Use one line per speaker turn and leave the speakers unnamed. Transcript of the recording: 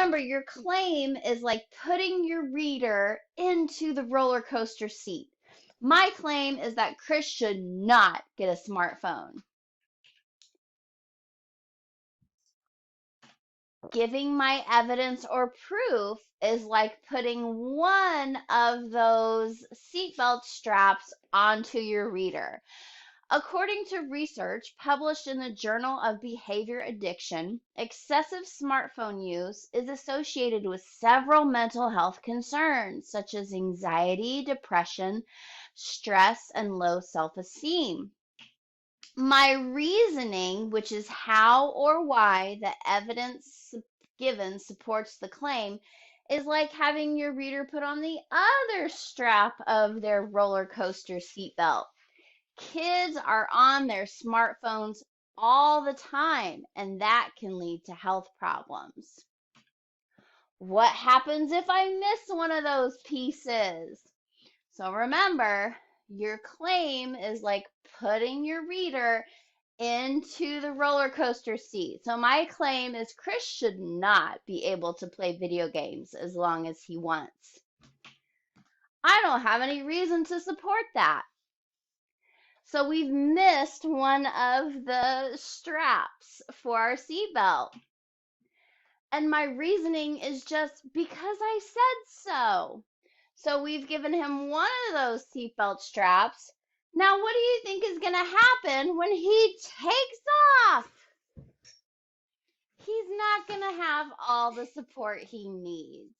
remember, your claim is like putting your reader into the roller coaster seat. My claim is that Chris should not get a smartphone. Giving my evidence or proof is like putting one of those seatbelt straps onto your reader. According to research published in the Journal of Behavior Addiction, excessive smartphone use is associated with several mental health concerns such as anxiety, depression, stress, and low self-esteem. My reasoning, which is how or why the evidence given supports the claim, is like having your reader put on the other strap of their roller coaster seatbelt. Kids are on their smartphones all the time, and that can lead to health problems. What happens if I miss one of those pieces? So remember, your claim is like putting your reader into the roller coaster seat. So my claim is Chris should not be able to play video games as long as he wants. I don't have any reason to support that. So we've missed one of the straps for our seatbelt. And my reasoning is just because I said so. So we've given him one of those seatbelt straps. Now, what do you think is going to happen when he takes off? He's not going to have all the support he needs.